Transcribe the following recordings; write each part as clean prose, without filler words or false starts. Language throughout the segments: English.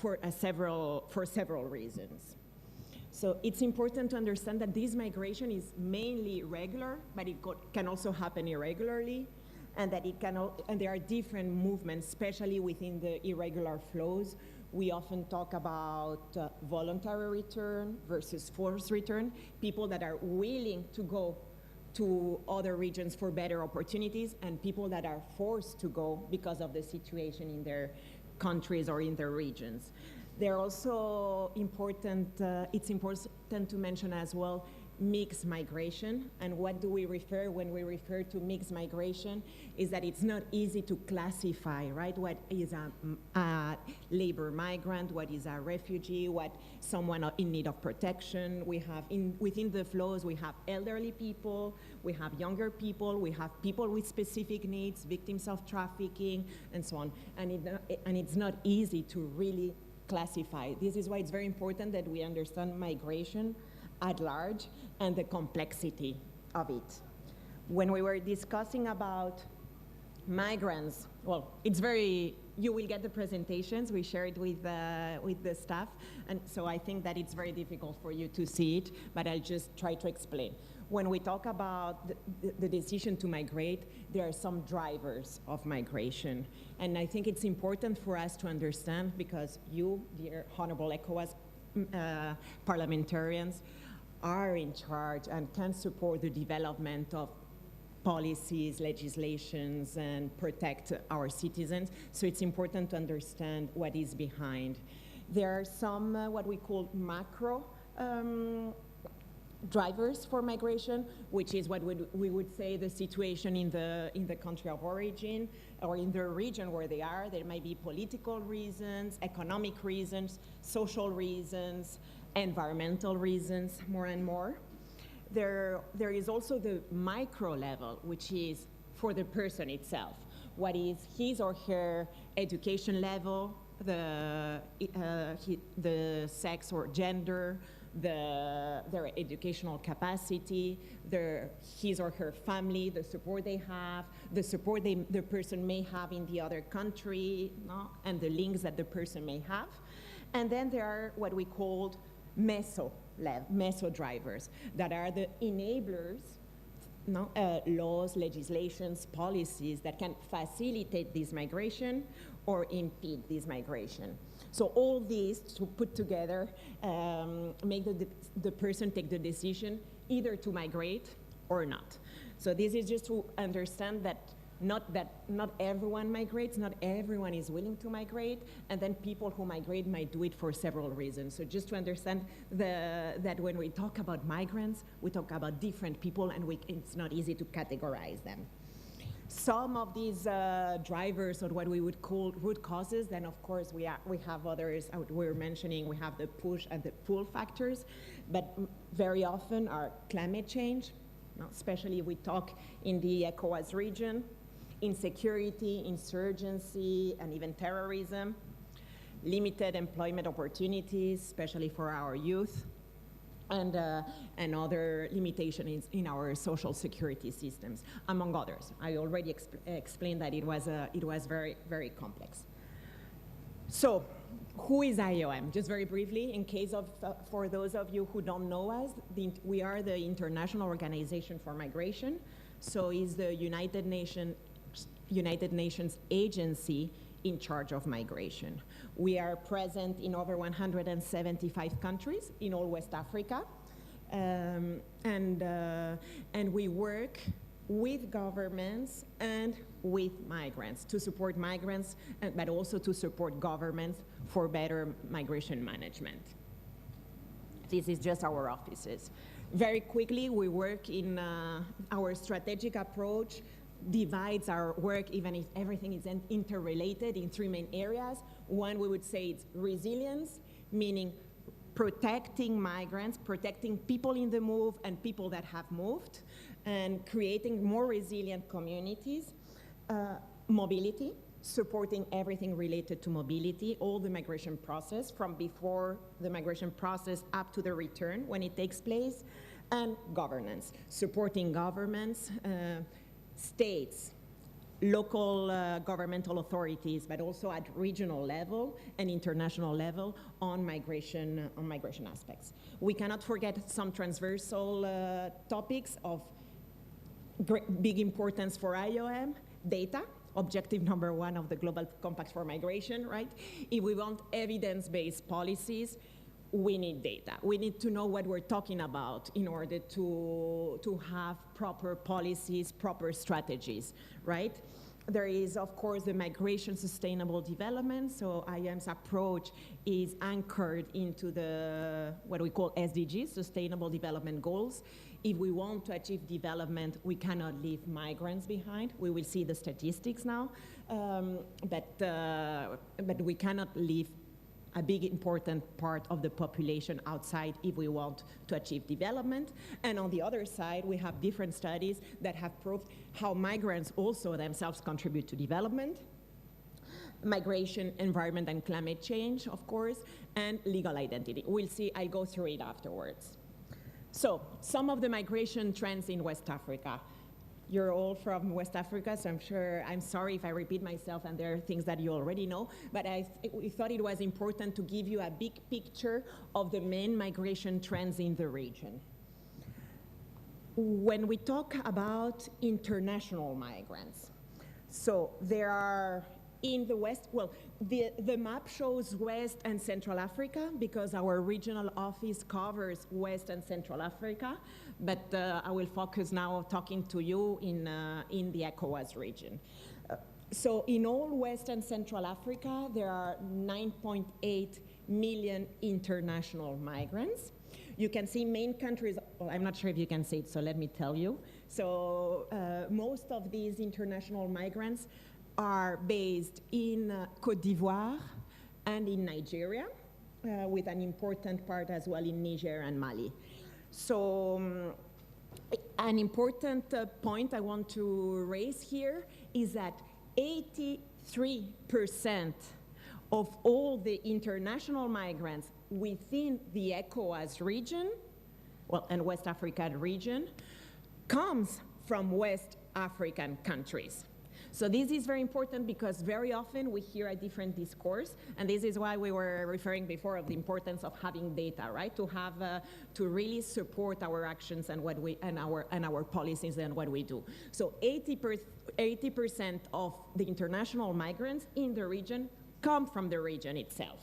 for several reasons. So it's important to understand that this migration is mainly regular, but it can also happen irregularly, and that and there are different movements, especially within the irregular flows. We often talk about voluntary return versus forced return, people that are willing to go to other regions for better opportunities, and people that are forced to go because of the situation in their countries or in their regions. They're also important, it's important to mention as well, mixed migration. And what do we refer when we refer to mixed migration is that it's not easy to classify, right? What is a labor migrant, what is a refugee, what someone in need of protection. We have within the flows, we have elderly people, we have younger people, we have people with specific needs, victims of trafficking, and so on. And it's not easy to really classify. This is why it's very important that we understand migration at large and the complexity of it. When we were discussing about migrants, well, it's very, you will get the presentations, we share it with the staff, and so I think that it's very difficult for you to see it, but I'll just try to explain. When we talk about the decision to migrate, there are some drivers of migration. And I think it's important for us to understand, because you, dear Honorable ECOWAS parliamentarians, are in charge and can support the development of policies, legislations, and protect our citizens. So it's important to understand what is behind. There are some what we call macro drivers for migration, which is what we would say the situation in the country of origin or in the region where they are. There may be political reasons, economic reasons, social reasons, environmental reasons, more and more. There is also the micro level, which is for the person itself. What is his or her education level, the sex or gender, their educational capacity, his or her family, the support they have, the support the person may have in the other country, no? And the links that the person may have. And then there are what we called meso drivers, that are the enablers, no? Laws, legislations, policies that can facilitate this migration or impede this migration. So all these to put together make the person take the decision either to migrate or not. So this is just to understand that not everyone migrates, not everyone is willing to migrate, and then people who migrate might do it for several reasons. So just to understand that when we talk about migrants, we talk about different people, and it's not easy to categorize them. Some of these drivers, or what we would call root causes, then of course we have others we're mentioning. We have the push and the pull factors, but very often are climate change, especially if we talk in the ECOWAS region, insecurity, insurgency, and even terrorism, limited employment opportunities, especially for our youth, and other limitations in our social security systems, among others. I already explained that it was very, very complex. So, who is IOM? Just very briefly, in case of, for those of you who don't know us, we are the International Organization for Migration. So it's the United Nations agency in charge of migration. We are present in over 175 countries in all West Africa, and we work with governments and with migrants to support migrants, but also to support governments for better migration management. This is just our offices. Very quickly, we work in our strategic approach divides our work, even if everything is interrelated, in three main areas. One, we would say it's resilience, meaning protecting migrants, protecting people in the move and people that have moved, and creating more resilient communities. Mobility, supporting everything related to mobility, all the migration process, from before the migration process up to the return when it takes place, and governance, supporting governments, states, local governmental authorities, but also at regional level and international level on migration aspects. We cannot forget some transversal topics of big importance for IOM: data, objective number one of the Global Compact for Migration, right? If we want evidence-based policies, we need data. We need to know what we're talking about in order to have proper policies, proper strategies, right? There is, of course, the migration sustainable development. So IOM's approach is anchored into the, what we call SDGs, Sustainable Development Goals. If we want to achieve development, we cannot leave migrants behind. We will see the statistics now, but we cannot leave a big important part of the population outside if we want to achieve development. And on the other side, we have different studies that have proved how migrants also themselves contribute to development. Migration, environment, and climate change, of course, and legal identity. We'll see, I'll go through it afterwards. So, some of the migration trends in West Africa. You're all from West Africa, so I'm sorry if I repeat myself and there are things that you already know, but we thought it was important to give you a big picture of the main migration trends in the region. When we talk about international migrants, so there are in the West, well, the map shows West and Central Africa because our regional office covers West and Central Africa, but I will focus now talking to you in the ECOWAS region. So in all West and Central Africa, there are 9.8 million international migrants. You can see main countries, well, I'm not sure if you can see it, so let me tell you. So most of these international migrants are based in Côte d'Ivoire and in Nigeria, with an important part as well in Niger and Mali. So an important point I want to raise here is that 83% of all the international migrants within the ECOWAS region, well, and West African region, comes from West African countries. So this is very important because very often we hear a different discourse, and this is why we were referring before of the importance of having data, right? To have to really support our actions and what we and our policies and what we do. So 80% of the international migrants in the region come from the region itself.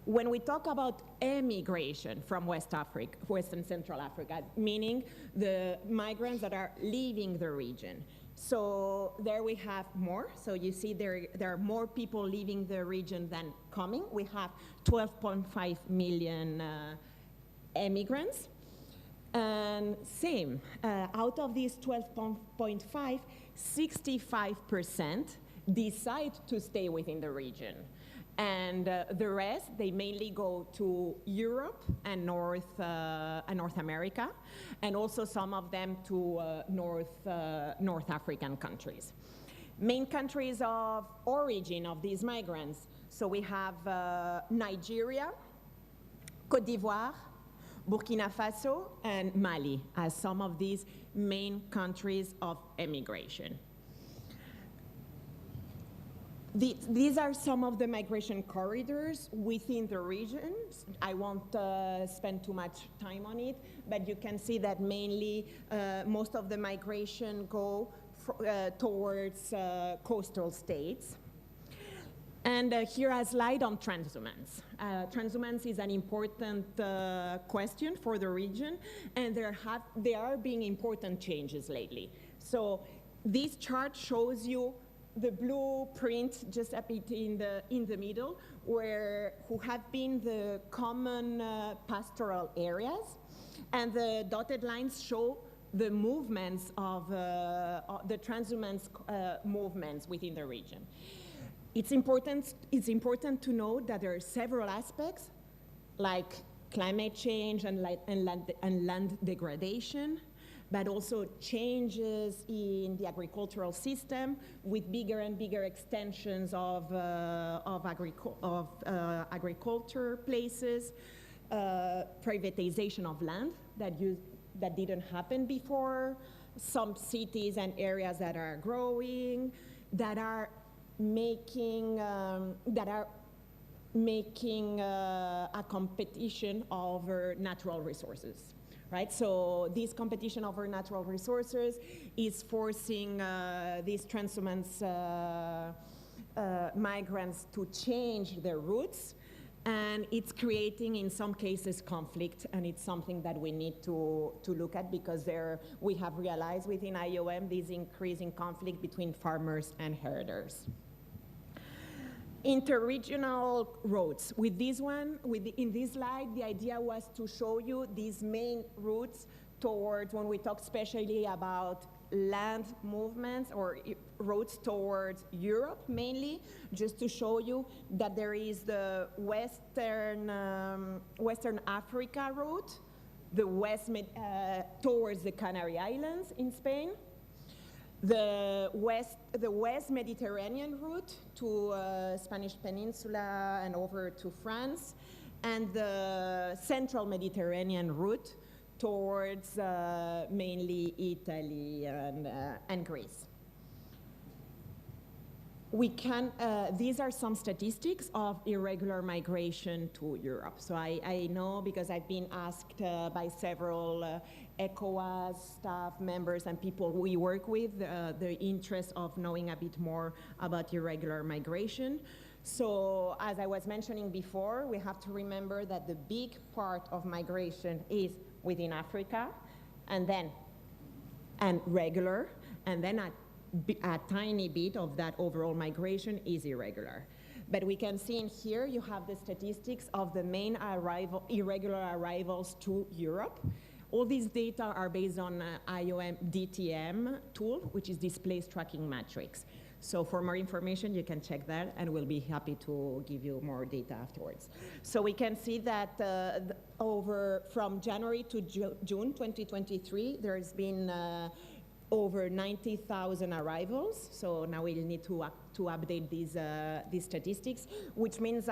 When we talk about emigration from West and Central Africa, meaning the migrants that are leaving the region. So there we have more. So you see there are more people leaving the region than coming. We have 12.5 million immigrants. And same, out of these 12.5, 65% decide to stay within the region. And the rest, they mainly go to Europe and North America, and also some of them to North African countries. Main countries of origin of these migrants. So we have Nigeria, Côte d'Ivoire, Burkina Faso, and Mali as some of these main countries of emigration. These are some of the migration corridors within the regions. I won't spend too much time on it, but you can see that mainly most of the migration go towards coastal states. And here a slide on transhumance. Transhumance is an important question for the region, and there are being important changes lately. So this chart shows you the blueprint just up in the middle, who have been the common pastoral areas, and the dotted lines show the movements of the transhumance movements within the region. It's important to note that there are several aspects, like climate change and land degradation, but also changes in the agricultural system with bigger and bigger extensions of agriculture places, privatization of land that didn't happen before, some cities and areas that are growing, that are making a competition over natural resources, right? So this competition over natural resources is forcing these transhumance migrants to change their routes, and it's creating, in some cases, conflict, and it's something that we need to look at, because we have realized within IOM this increasing conflict between farmers and herders. Interregional roads. With this one, in this slide, the idea was to show you these main routes towards, when we talk especially about land movements or roads towards Europe mainly, just to show you that there is the Western Africa route, the towards the Canary Islands in Spain, the West Mediterranean route to Spanish Peninsula and over to France, and the Central Mediterranean route towards mainly Italy and Greece. These are some statistics of irregular migration to Europe. So I know, because I've been asked by several ECOWAS staff members and people we work with, the interest of knowing a bit more about irregular migration. So as I was mentioning before, we have to remember that the big part of migration is within Africa, and regular, and then a tiny bit of that overall migration is irregular. But we can see in here, you have the statistics of the main irregular arrivals to Europe. All these data are based on IOM DTM tool, which is Displaced Tracking Matrix. So for more information, you can check that, and we'll be happy to give you more data afterwards. So we can see that from January to June 2023, there's been over 90,000 arrivals. So now we'll need to update these statistics, which means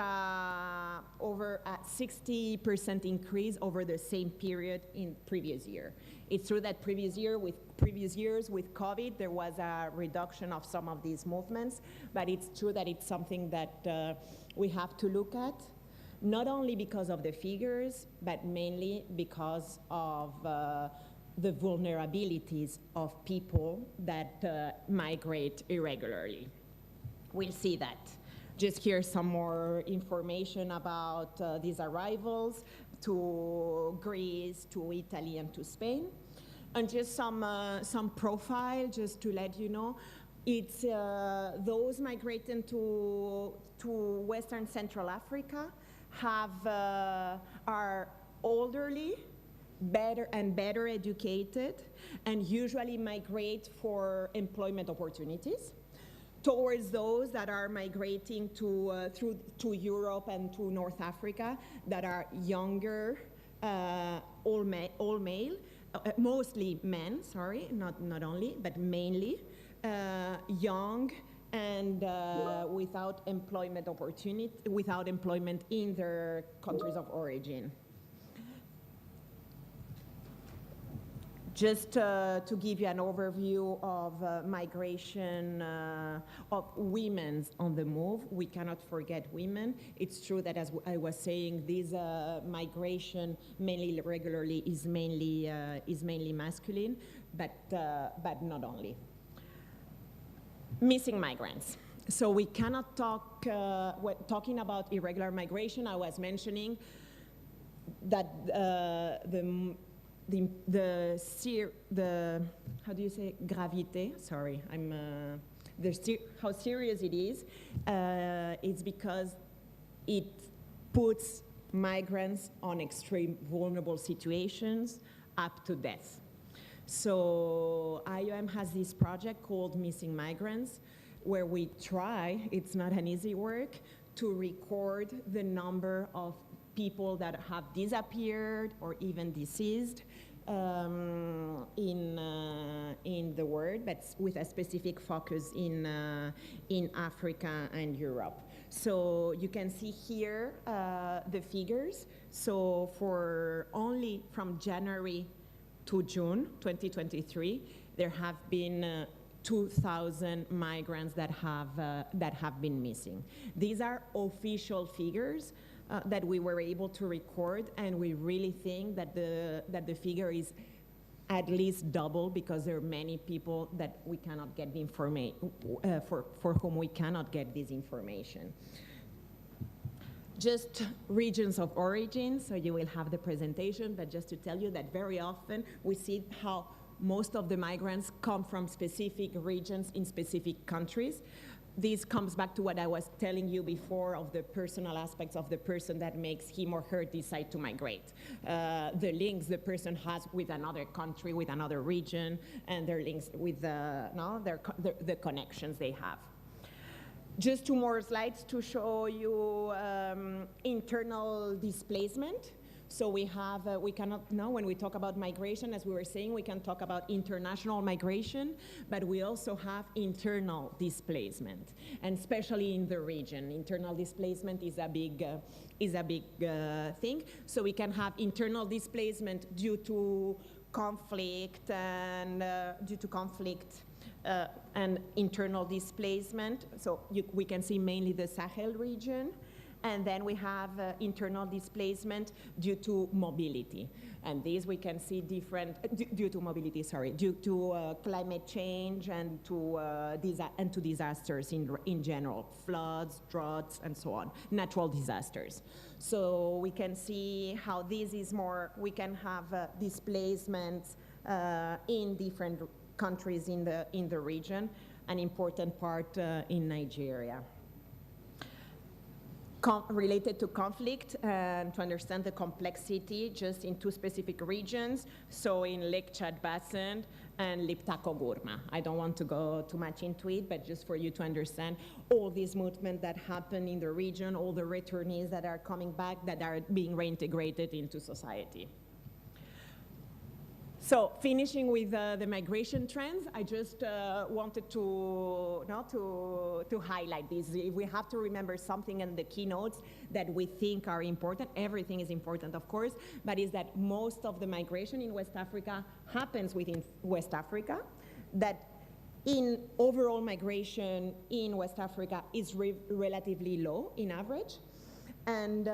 over a 60% increase over the same period in previous year. It's true that previous years with COVID, there was a reduction of some of these movements, but it's true that it's something that we have to look at, not only because of the figures, but mainly because of the vulnerabilities of people that migrate irregularly. We'll see that. Just here's some more information about these arrivals to Greece, to Italy, and to Spain. And just some profile, just to let you know. It's those migrating to Western Central Africa are elderly, better educated, and usually migrate for employment opportunities, towards those that are migrating to Europe and to North Africa, that are younger, all male, mostly men, sorry, not only, but mainly young and without employment opportunity, without employment in their countries of origin. Just to give you an overview of migration of women on the move, we cannot forget women. It's true that, as I was saying, this migration mainly regularly is mainly masculine, but not only. Missing migrants. So we cannot talk, talking about irregular migration, I was mentioning that how do you say gravité? Sorry, how serious it is. It's because it puts migrants on extreme vulnerable situations up to death. So IOM has this project called Missing Migrants, where we try, it's not an easy work, to record the number of people that have disappeared or even deceased in the world, but with a specific focus in Africa and Europe. So you can see here the figures. So for only from January to June 2023, there have been 2,000 migrants that have been missing. These are official figures that we were able to record, and we really think that the figure is at least double, because there are many people that we cannot get the information, for whom we cannot get this information. Just regions of origin, so you will have the presentation, but just to tell you that very often we see how most of the migrants come from specific regions in specific countries. This comes back to what I was telling you before of the personal aspects of the person that makes him or her decide to migrate. The links the person has with another country, with another region, and their links with the connections they have. Just 2 more slides to show you internal displacement. So we have, we cannot, now when we talk about migration, as we were saying, we can talk about international migration, but we also have internal displacement, and especially in the region. Internal displacement is a big thing. So we can have internal displacement due to conflict and and internal displacement. So we can see mainly the Sahel region. And then we have internal displacement due to mobility. And these we can see different, due to climate change and to disasters in general, floods, droughts, and so on, natural disasters. So we can see how this is more, we can have displacements in different countries in the region, an important part in Nigeria. Related to conflict and to understand the complexity just in 2 specific regions, so in Lake Chad Basin and Liptako-Gurma. I don't want to go too much into it, but just for you to understand all these movements that happen in the region, all the returnees that are coming back, that are being reintegrated into society. So finishing with the migration trends, I just wanted to highlight this. We have to remember something in the keynotes that we think are important. Everything is important, of course, but is that most of the migration in West Africa happens within West Africa, that in overall migration in West Africa is relatively low in average. And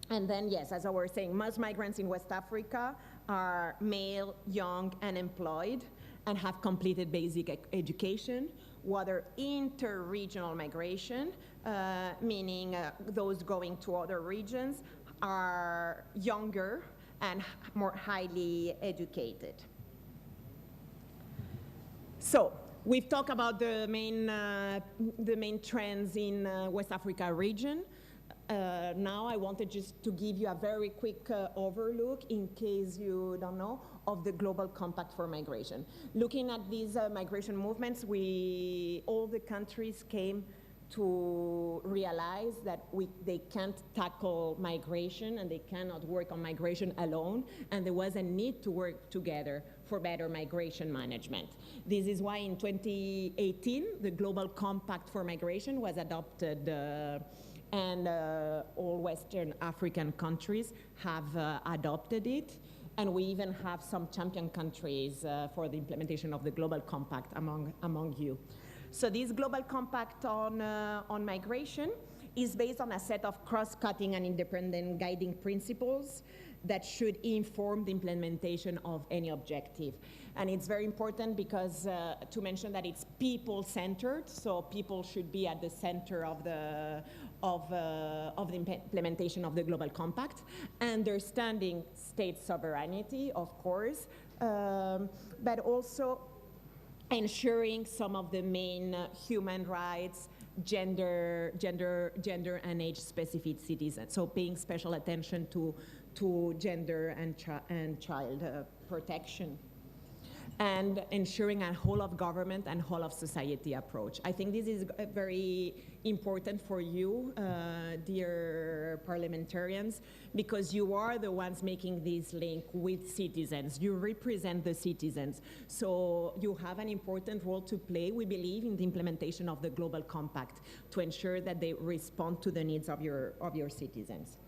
then, yes, as I was saying, most migrants in West Africa are male, young, and employed, and have completed basic education, whether inter-regional migration, meaning those going to other regions, are younger and more highly educated. So we've talked about the main trends in West Africa region. Now I wanted just to give you a very quick overlook, in case you don't know, of the Global Compact for Migration. Looking at these migration movements, all the countries came to realize that they can't tackle migration and they cannot work on migration alone, and there was a need to work together for better migration management. This is why in 2018, the Global Compact for Migration was adopted, and all Western African countries have adopted it. And we even have some champion countries for the implementation of the Global Compact among you. So this Global Compact on migration is based on a set of cross-cutting and independent guiding principles that should inform the implementation of any objective. And it's very important because to mention that it's people-centered, so people should be at the center of the implementation of the Global Compact, understanding state sovereignty, of course, but also ensuring some of the main human rights, gender and age specificities, so paying special attention to gender and child protection, and ensuring a whole of government and whole of society approach. I think this is very important for you, dear parliamentarians, because you are the ones making this link with citizens. You represent the citizens. So you have an important role to play, we believe, in the implementation of the Global Compact to ensure that they respond to the needs of your citizens.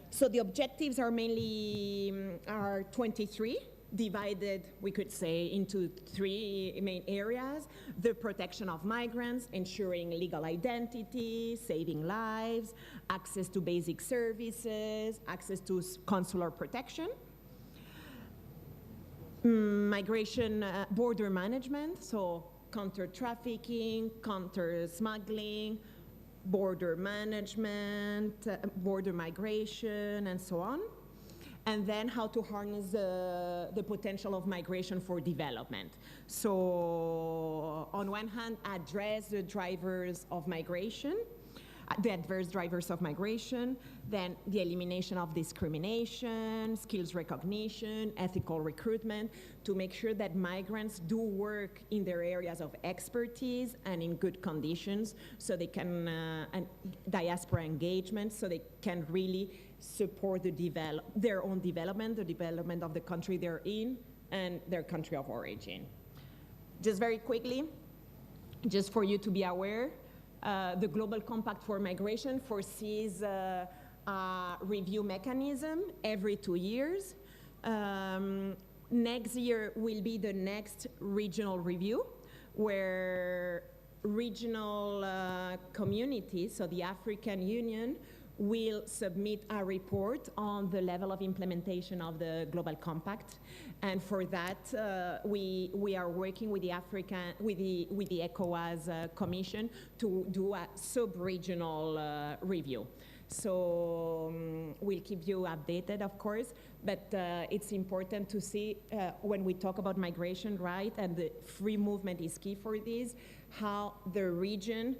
So the objectives are mainly 23. divided, we could say, into three main areas: the protection of migrants, ensuring legal identity, saving lives, access to basic services, access to consular protection, migration, border management, so counter-trafficking, counter-smuggling, border management, border migration, and so on. And then how to harness the potential of migration for development. So on one hand, address the drivers of migration, the adverse drivers of migration, then the elimination of discrimination, skills recognition, ethical recruitment, to make sure that migrants do work in their areas of expertise and in good conditions, so they can, and diaspora engagement, so they can really support their own development, the development of the country they're in, and their country of origin. Just very quickly, just for you to be aware, the Global Compact for Migration foresees a review mechanism every 2 years. Next year will be the next regional review, where regional communities, so the African Union, will submit a report on the level of implementation of the Global Compact. And for that, we are working with the ECOWAS Commission to do a sub-regional review. So we'll keep you updated, of course, but it's important to see when we talk about migration, right, and the free movement is key for this, how the region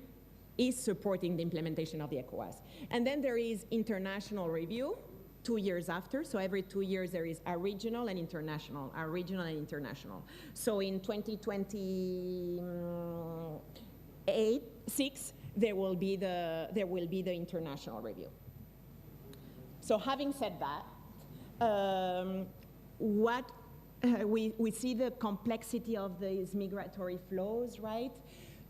is supporting the implementation of the ECOWAS. And then there is international review 2 years after. So every 2 years there is a regional and international, a regional and international. So in 2026, there will be the international review. So having said that, we see the complexity of these migratory flows, right?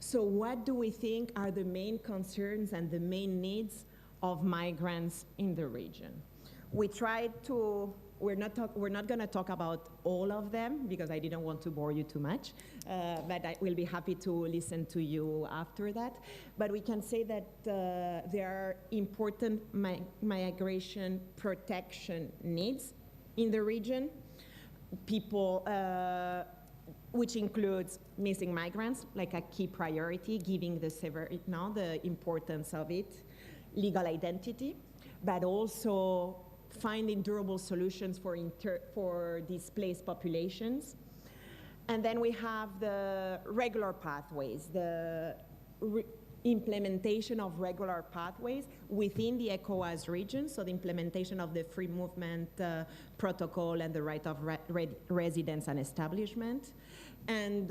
So what do we think are the main concerns and the main needs of migrants in the region? We tried to, we're not going to talk about all of them because I didn't want to bore you too much, but I will be happy to listen to you after that. But we can say that there are important migration protection needs in the region. People, which includes missing migrants, like a key priority, giving the importance of it, legal identity, but also finding durable solutions for displaced populations. And then we have the regular pathways, the implementation of regular pathways within the ECOWAS region, so the implementation of the free movement protocol and the right of residence and establishment, and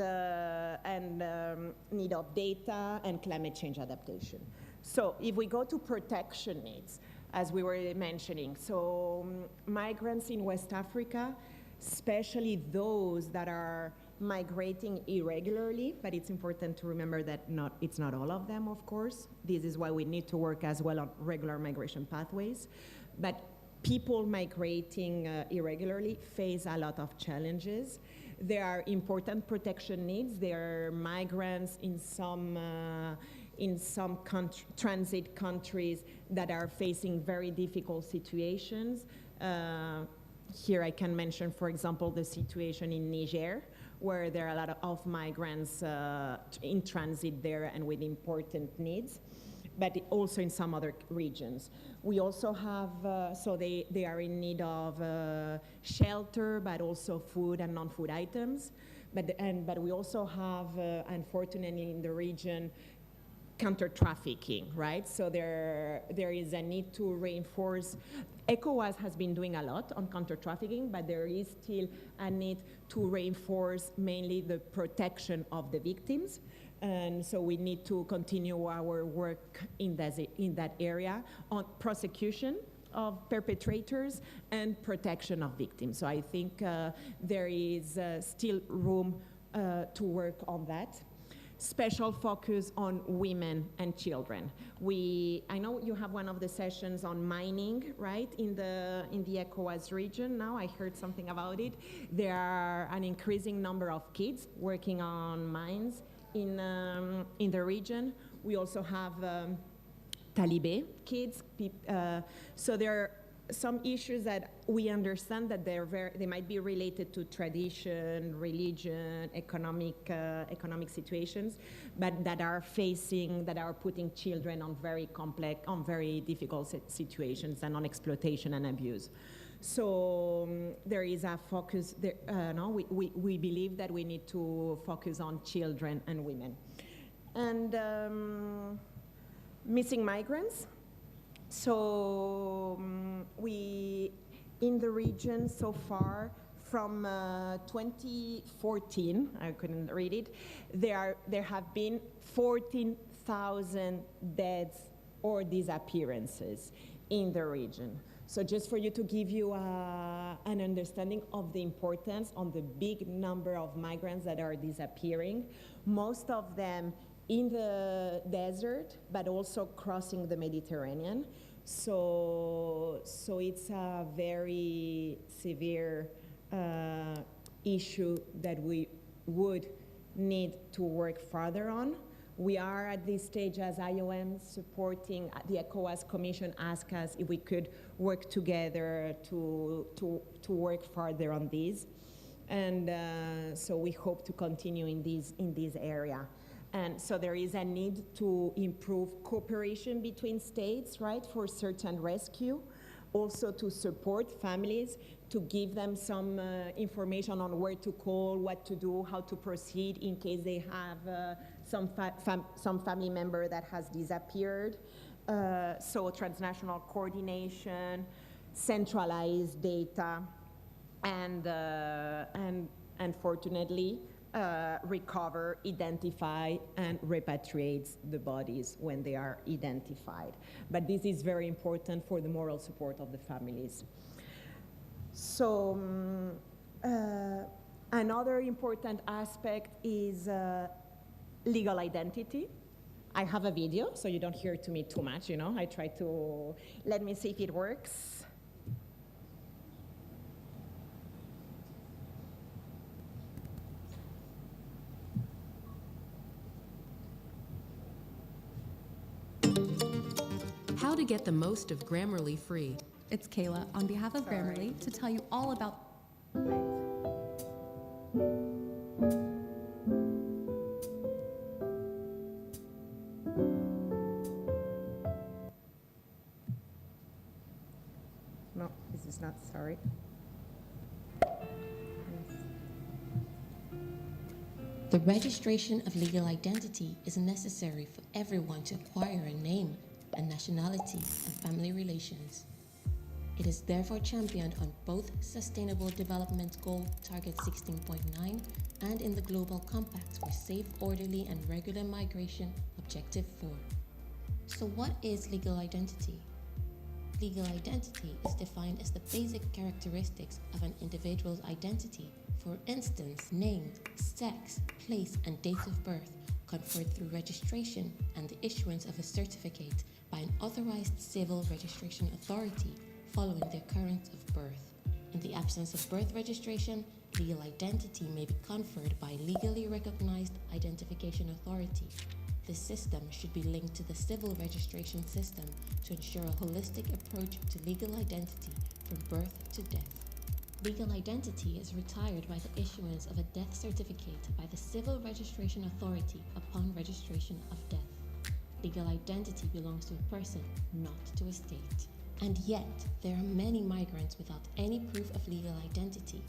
need of data and climate change adaptation. So if we go to protection needs, as we were mentioning, so migrants in West Africa, especially those that are migrating irregularly, but it's important to remember that it's not all of them, of course. This is why we need to work as well on regular migration pathways. But people migrating irregularly face a lot of challenges. There are important protection needs. There are migrants in some transit countries that are facing very difficult situations. Here I can mention, for example, the situation in Niger, where there are a lot of migrants in transit there and with important needs, but also in some other regions. We also have, so they are in need of shelter, but also food and non-food items. But we also have, unfortunately, in the region, counter-trafficking, right? So there is a need to reinforce. ECOWAS has been doing a lot on counter-trafficking, but there is still a need to reinforce mainly the protection of the victims. And so we need to continue our work in that area on prosecution of perpetrators and protection of victims. So I think there is still room to work on that. special focus on women and children. I know you have one of the sessions on mining, right, in the ECOWAS region now. I heard something about it. There are an increasing number of kids working on mines in the region. We also have Talibé kids. So there are some issues that we understand that they might be related to tradition, religion, economic situations, but that are putting children on very difficult situations and on exploitation and abuse. So there is a focus there. We believe that we need to focus on children and women. And missing migrants. So we, in the region so far, from 2014, I couldn't read it, there have been 14,000 deaths or disappearances in the region. So just for you to give you an understanding of the importance on the big number of migrants that are disappearing, most of them in the desert, but also crossing the Mediterranean. So it's a very severe issue that we would need to work further on. We are at this stage as IOM supporting the ECOWAS Commission asked us if we could work together to work further on this. And so we hope to continue in this area. And so there is a need to improve cooperation between states, right, for search and rescue. Also to support families, to give them some information on where to call, what to do, how to proceed in case they have some family member that has disappeared. So transnational coordination, centralized data, and fortunately, recover, identify, and repatriate the bodies when they are identified. But this is very important for the moral support of the families. So another important aspect is legal identity. I have a video, so you don't hear to me too much, I try to, let me see if it works. How to get the most of Grammarly free. It's Kayla on behalf of Grammarly to tell you all about... No, this is not, sorry. The registration of legal identity is necessary for everyone to acquire a name, a nationality, and family relations. It is therefore championed on both Sustainable Development Goal Target 16.9 and in the Global Compact for Safe, Orderly, and Regular Migration Objective 4. So what is legal identity? Legal identity is defined as the basic characteristics of an individual's identity, for instance, name, sex, place, and date of birth, conferred through registration and the issuance of a certificate by an authorized civil registration authority following the occurrence of birth. In the absence of birth registration, legal identity may be conferred by a legally recognized identification authority. This system should be linked to the civil registration system to ensure a holistic approach to legal identity from birth to death. Legal identity is retired by the issuance of a death certificate by the civil registration authority upon registration of death. Legal identity belongs to a person, not to a state. And yet, there are many migrants without any proof of legal identity.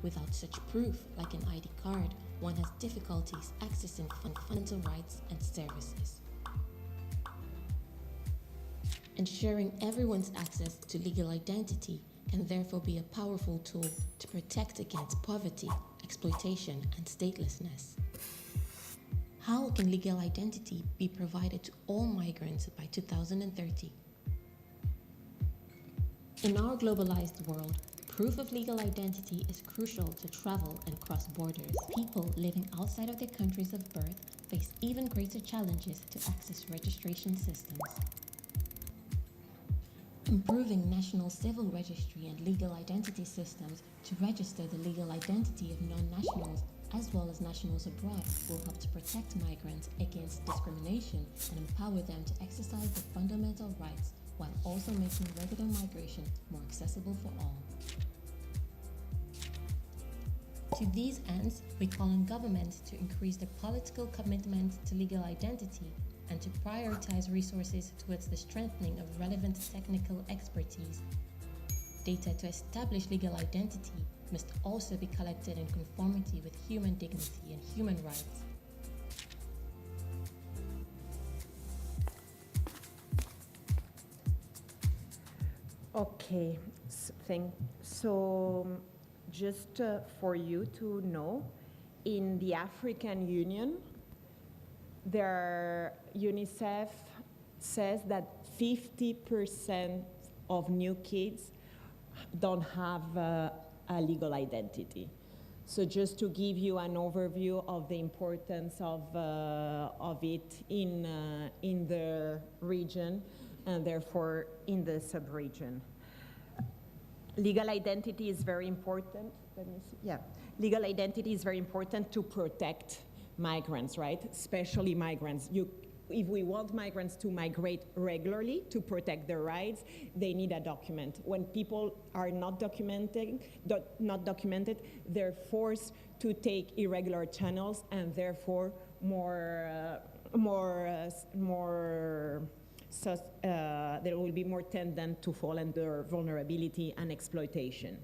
Without such proof, like an ID card, one has difficulties accessing fundamental rights and services. Ensuring everyone's access to legal identity can therefore be a powerful tool to protect against poverty, exploitation, and statelessness. How can legal identity be provided to all migrants by 2030? In our globalized world, proof of legal identity is crucial to travel and cross borders. People living outside of their countries of birth face even greater challenges to access registration systems. Improving national civil registry and legal identity systems to register the legal identity of non-nationals as well as nationals abroad will help to protect migrants against discrimination and empower them to exercise their fundamental rights while also making regular migration more accessible for all. To these ends, we call on government to increase their political commitment to legal identity and to prioritize resources towards the strengthening of relevant technical expertise. Data to establish legal identity must also be collected in conformity with human dignity and human rights. Okay, so just for you to know, in the African Union, UNICEF says that 50% of new kids don't have a legal identity. So just to give you an overview of the importance of it in the region and therefore in the sub-region. Legal identity is very important. Let me see. Yeah, legal identity is very important to protect migrants, right? Especially migrants. If we want migrants to migrate regularly to protect their rights, they need a document. When people are not documented, they're forced to take irregular channels and therefore there will be more tendent to fall under vulnerability and exploitation.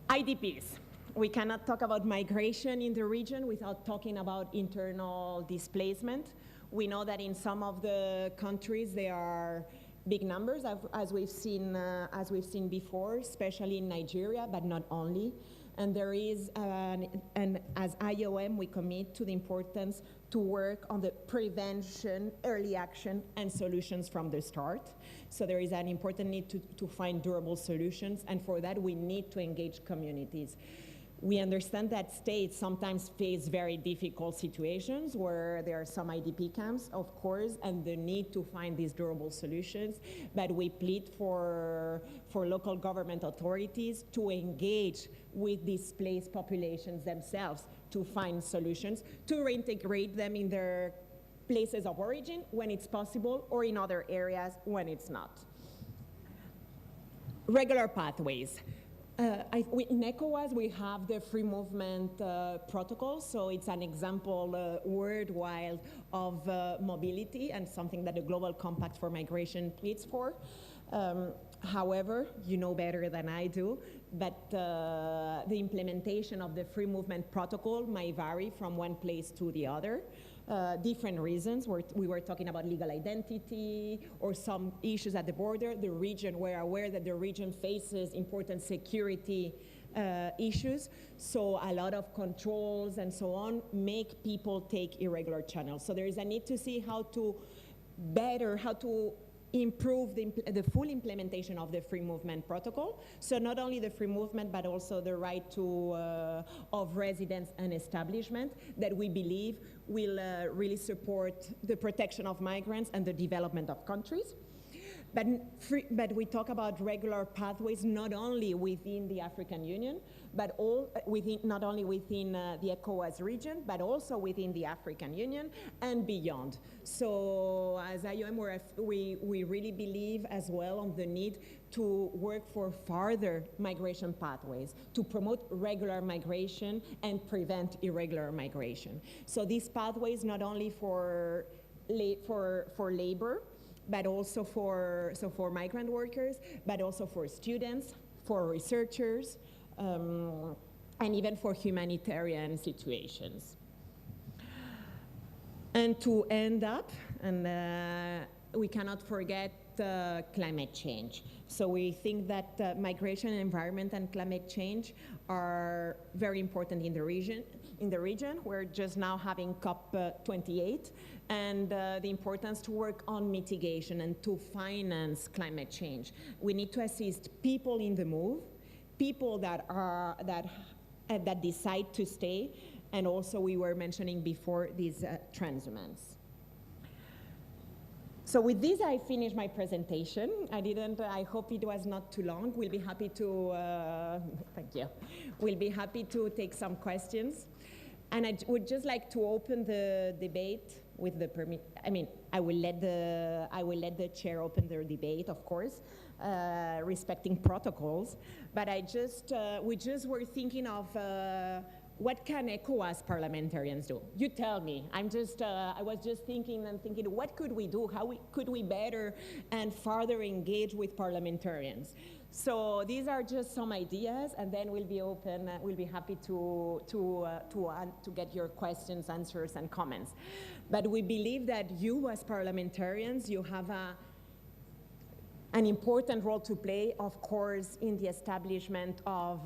IDPs. We cannot talk about migration in the region without talking about internal displacement. We know that in some of the countries there are big numbers, as we've seen before, especially in Nigeria, but not only. And there is, and as IOM, we commit to the importance to work on the prevention, early action, and solutions from the start. So there is an important need to find durable solutions, and for that we need to engage communities. We understand that states sometimes face very difficult situations where there are some IDP camps, of course, and the need to find these durable solutions. But we plead for local government authorities to engage with displaced populations themselves to find solutions, to reintegrate them in their places of origin when it's possible, or in other areas when it's not. Regular pathways. In ECOWAS, we have the free movement protocol, so it's an example worldwide of mobility and something that the Global Compact for Migration pleads for. However, you know better than I do, but the implementation of the free movement protocol might vary from one place to the other. Different reasons. We were talking about legal identity or some issues at the border. The region, we're aware that the region faces important security issues. So a lot of controls and so on make people take irregular channels. So there is a need to see how to improve the full implementation of the free movement protocol. So not only the free movement, but also the right to of residence and establishment that we believe will really support the protection of migrants and the development of countries. But we talk about regular pathways not only within the African Union, but not only within the ECOWAS region, but also within the African Union and beyond. So as IOM, we really believe as well on the need to work for further migration pathways, to promote regular migration and prevent irregular migration. So these pathways not only for labor, but also for migrant workers, but also for students, for researchers, and even for humanitarian situations. And to end up, we cannot forget climate change. So we think that migration, environment, and climate change are very important in the region. We're just now having COP28, and the importance to work on mitigation and to finance climate change. We need to assist people in the move, people that decide to stay, And also we were mentioning before these transhumans. So with this, I finished my presentation. I hope it was not too long. We'll be happy to, thank you. We'll be happy to take some questions. And I would just like to open the debate with the permit. I mean, I will let the chair open the debate, of course, respecting protocols. But we just were thinking of what can ECOWAS parliamentarians do? You tell me. I was just thinking, what could we do? How could we better and further engage with parliamentarians? So these are just some ideas, and then we'll be open. We'll be happy to get your questions, answers, and comments. But we believe that you, as parliamentarians, you have an important role to play, of course, in the establishment of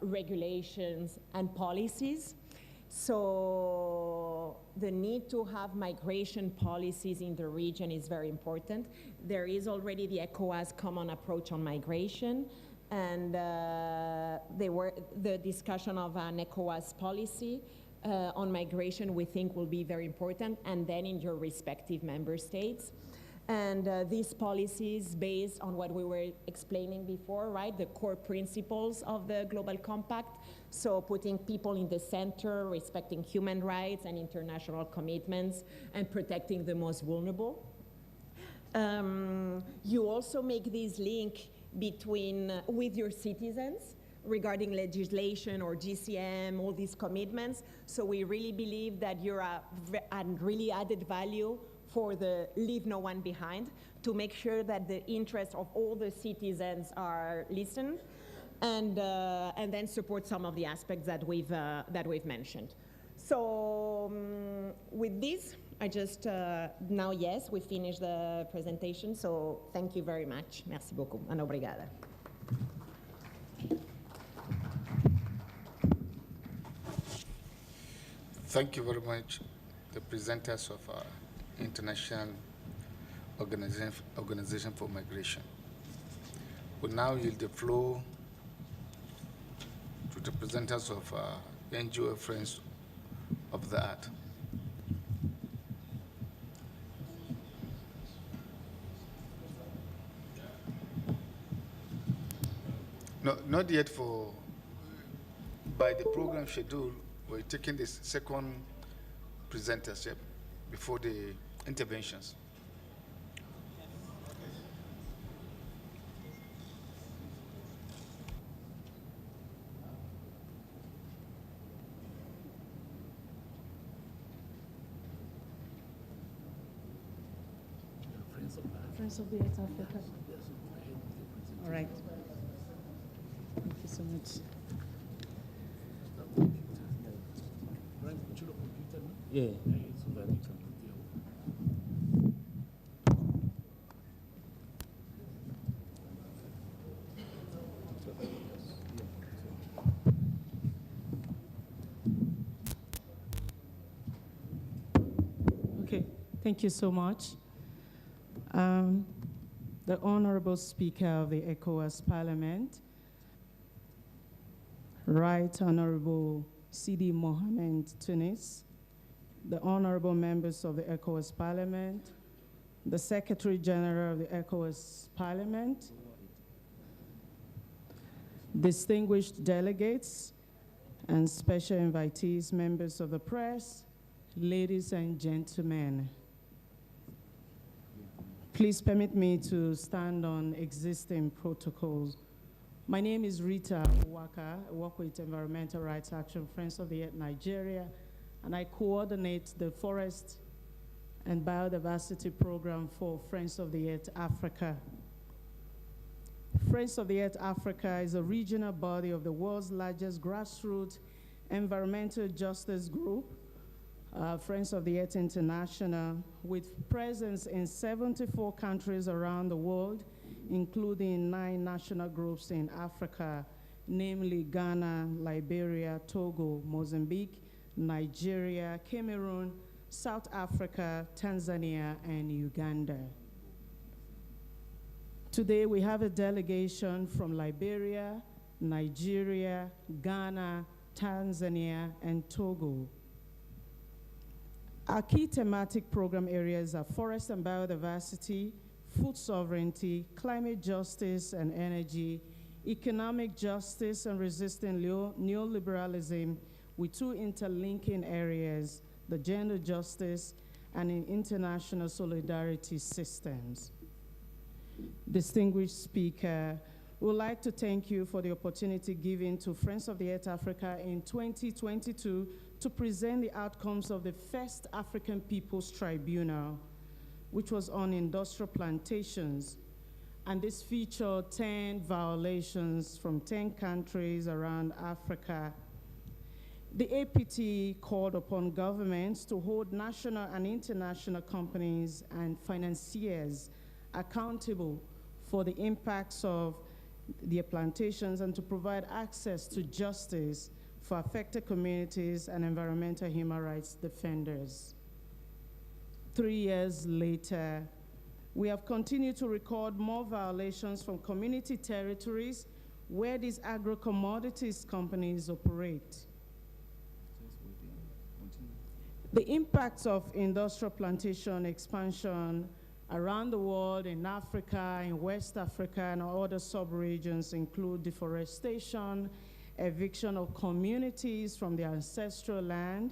regulations and policies. So the need to have migration policies in the region is very important. There is already the ECOWAS common approach on migration, and the discussion of an ECOWAS policy on migration we think will be very important, and then in your respective member states. And these policies based on what we were explaining before, right? The core principles of the Global Compact. So putting people in the center, respecting human rights and international commitments, and protecting the most vulnerable. You also make this link with your citizens regarding legislation or GCM, all these commitments. So we really believe that you're a really added value for the Leave No One Behind, to make sure that the interests of all the citizens are listened, and then support some of the aspects that we've mentioned. So with this, I just, now yes, we finished the presentation, so thank you very much. Merci beaucoup, and obrigada. Thank you very much, the presenters of International Organization for Migration. We now yield the floor to the presenters of NGO Friends of the Earth. No, not yet by the program schedule, we're taking the second presentership before the interventions. Friends of the Earth Africa. All right. Thank you so much. Yeah. Okay, thank you so much. The Honorable Speaker of the ECOWAS Parliament, Right Honorable Sidi Mohamed Tunis, the Honorable Members of the ECOWAS Parliament, the Secretary General of the ECOWAS Parliament, distinguished delegates and special invitees, members of the press, ladies and gentlemen. Please permit me to stand on existing protocols. My name is Rita Waka. I work with Environmental Rights Action Friends of the Earth Nigeria, and I coordinate the Forest and Biodiversity Program for Friends of the Earth Africa. Friends of the Earth Africa is a regional body of the world's largest grassroots environmental justice group, Friends of the Earth International, with presence in 74 countries around the world, including 9 national groups in Africa, namely Ghana, Liberia, Togo, Mozambique, Nigeria, Cameroon, South Africa, Tanzania, and Uganda. Today we have a delegation from Liberia, Nigeria, Ghana, Tanzania, and Togo. Our key thematic program areas are forest and biodiversity, food sovereignty, climate justice and energy, economic justice and resisting neoliberalism, with two interlinking areas, the gender justice and in international solidarity systems. Distinguished speaker, we would like to thank you for the opportunity given to Friends of the Earth Africa in 2022 to present the outcomes of the first African People's Tribunal, which was on industrial plantations. And this featured 10 violations from 10 countries around Africa. The APT called upon governments to hold national and international companies and financiers accountable for the impacts of their plantations and to provide access to justice for affected communities and environmental human rights defenders. 3 years later, we have continued to record more violations from community territories where these agro-commodities companies operate. The impacts of industrial plantation expansion around the world, in Africa, in West Africa, and other sub-regions include deforestation, eviction of communities from their ancestral land,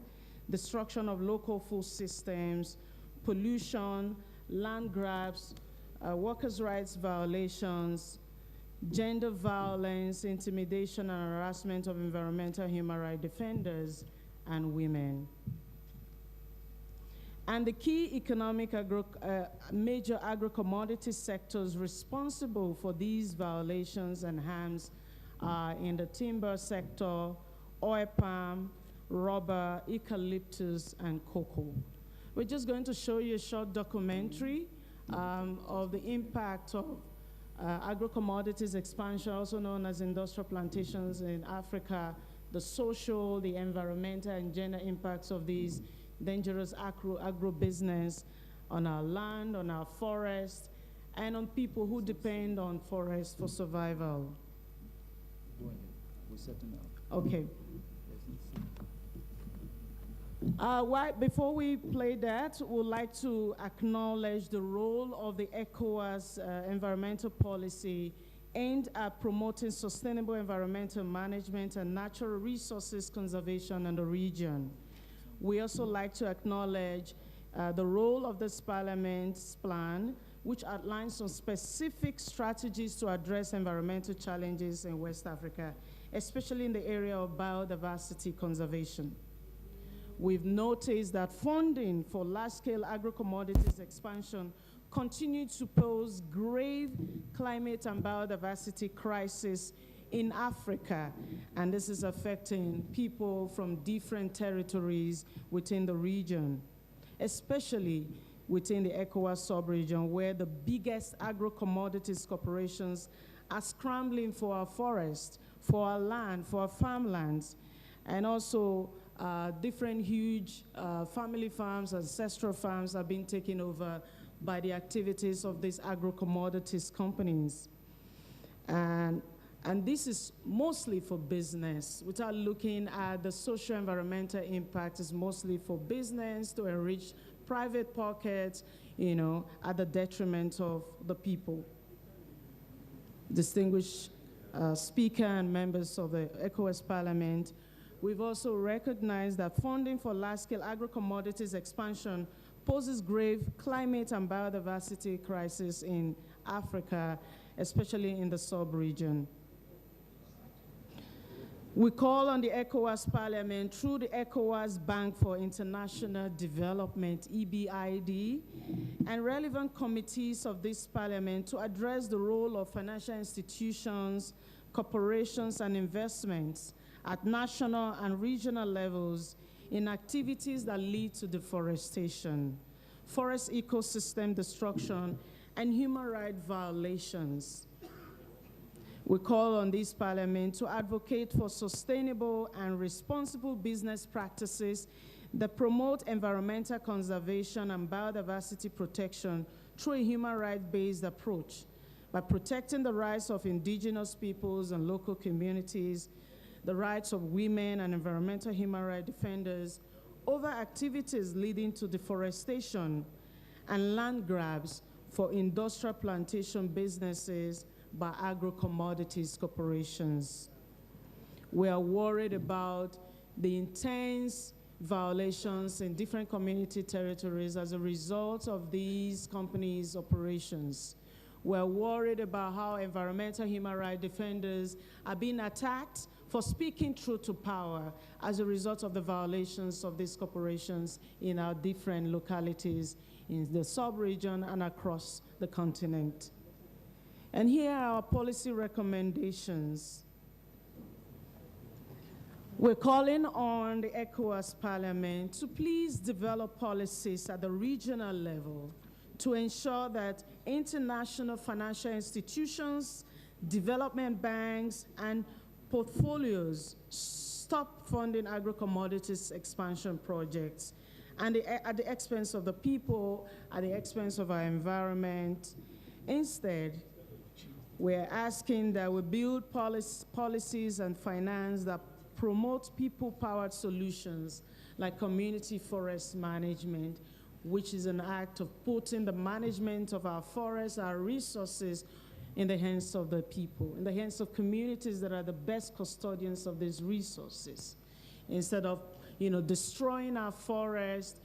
destruction of local food systems, pollution, land grabs, workers' rights violations, gender violence, intimidation and harassment of environmental human rights defenders and women. And the key economic major agro-commodity sectors responsible for these violations and harms are in the timber sector, oil palm, rubber, eucalyptus, and cocoa. We're just going to show you a short documentary of the impact of agro-commodities expansion, also known as industrial plantations in Africa, the social, the environmental, and gender impacts of these dangerous agro-business on our land, on our forest, and on people who depend on forests for survival. Go ahead. We're setting up. Okay. Before we play that, we'd like to acknowledge the role of the ECOWAS environmental policy aimed at promoting sustainable environmental management and natural resources conservation in the region. We also like to acknowledge the role of this Parliament's plan, which outlines some specific strategies to address environmental challenges in West Africa, especially in the area of biodiversity conservation. We've noticed that funding for large-scale agro-commodities expansion continued to pose grave climate and biodiversity crisis in Africa, and this is affecting people from different territories within the region, especially within the ECOWAS sub-region, where the biggest agro-commodities corporations are scrambling for our forests, for our land, for our farmlands, and also different huge family farms, ancestral farms are being taken over by the activities of these agro-commodities companies. And this is mostly for business. Without looking at the social environmental impact, it's mostly for business to enrich private pockets, you know, at the detriment of the people. Distinguished speaker and members of the ECOWAS Parliament, we've also recognized that funding for large-scale agro-commodities expansion poses grave climate and biodiversity crisis in Africa, especially in the sub-region. We call on the ECOWAS Parliament through the ECOWAS Bank for International Development, EBID, and relevant committees of this Parliament to address the role of financial institutions, corporations, and investments at national and regional levels in activities that lead to deforestation, forest ecosystem destruction, and human rights violations. We call on this Parliament to advocate for sustainable and responsible business practices that promote environmental conservation and biodiversity protection through a human rights-based approach by protecting the rights of indigenous peoples and local communities, the rights of women and environmental human rights defenders over activities leading to deforestation and land grabs for industrial plantation businesses by agro-commodities corporations. We are worried about the intense violations in different community territories as a result of these companies' operations. We're worried about how environmental human rights defenders are being attacked for speaking truth to power as a result of the violations of these corporations in our different localities in the sub-region and across the continent. And here are our policy recommendations. We're calling on the ECOWAS Parliament to please develop policies at the regional level to ensure that international financial institutions, development banks, and portfolios stop funding agro-commodities expansion projects and at the expense of the people, at the expense of our environment. Instead, we're asking that we build policies and finance that promote people-powered solutions like community forest management, which is an act of putting the management of our forests, our resources, in the hands of the people, in the hands of communities that are the best custodians of these resources. Instead of, destroying our forest,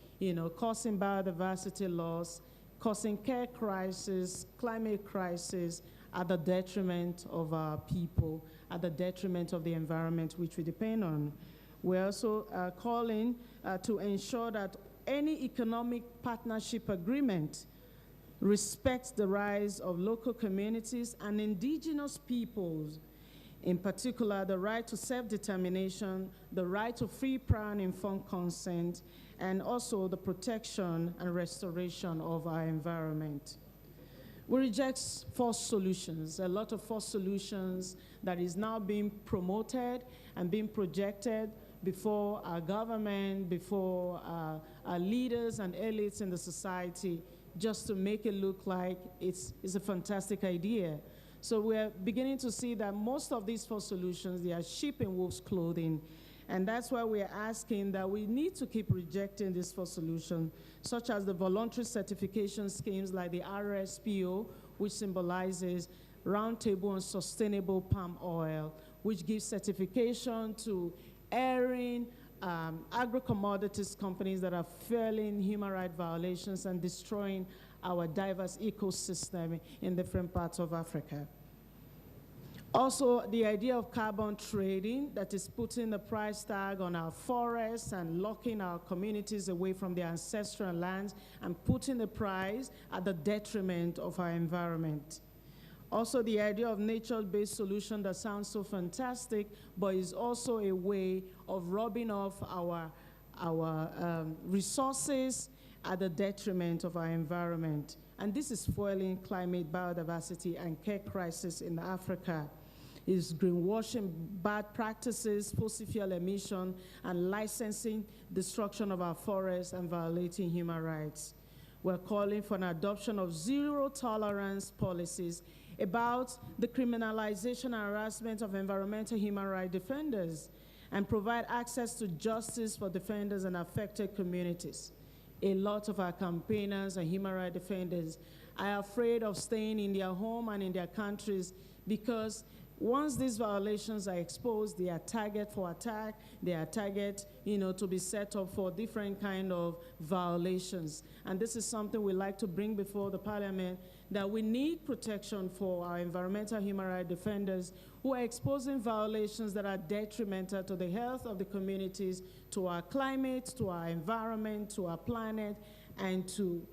causing biodiversity loss, causing care crisis, climate crisis, at the detriment of our people, at the detriment of the environment which we depend on. We're also calling to ensure that any economic partnership agreement respects the rights of local communities and indigenous peoples, in particular the right to self-determination, the right to free, prior, and informed consent, and also the protection and restoration of our environment. We reject false solutions, a lot of false solutions that is now being promoted and being projected before our government, before our leaders and elites in the society, just to make it look like it's a fantastic idea. So we're beginning to see that most of these false solutions, they are sheep in wolf's clothing. And that's why we're asking that we need to keep rejecting these false solutions, such as the voluntary certification schemes like the RSPO, which symbolizes Roundtable on Sustainable Palm Oil, which gives certification to erring agro-commodities companies that are failing human rights violations and destroying our diverse ecosystem in different parts of Africa. Also, the idea of carbon trading that is putting the price tag on our forests and locking our communities away from their ancestral lands and putting the price at the detriment of our environment. Also, the idea of nature-based solution that sounds so fantastic, but is also a way of robbing off our resources at the detriment of our environment. And this is fueling climate, biodiversity, and care crisis in Africa. Is greenwashing, bad practices, fossil fuel emission, and licensing destruction of our forests and violating human rights. We're calling for an adoption of zero-tolerance policies about the criminalization and harassment of environmental human rights defenders and provide access to justice for defenders and affected communities. A lot of our campaigners and human rights defenders are afraid of staying in their home and in their countries because once these violations are exposed, they are target for attack, they are target, to be set up for different kind of violations. And this is something we like to bring before the Parliament, that we need protection for our environmental human rights defenders who are exposing violations that are detrimental to the health of the communities, to our climate, to our environment, to our planet, and to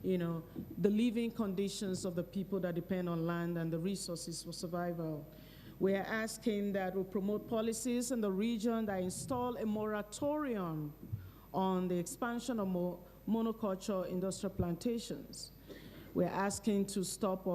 the living conditions of the people that depend on land and the resources for survival. We are asking that we promote policies in the region that install a moratorium on the expansion of monoculture industrial plantations. We're asking to stop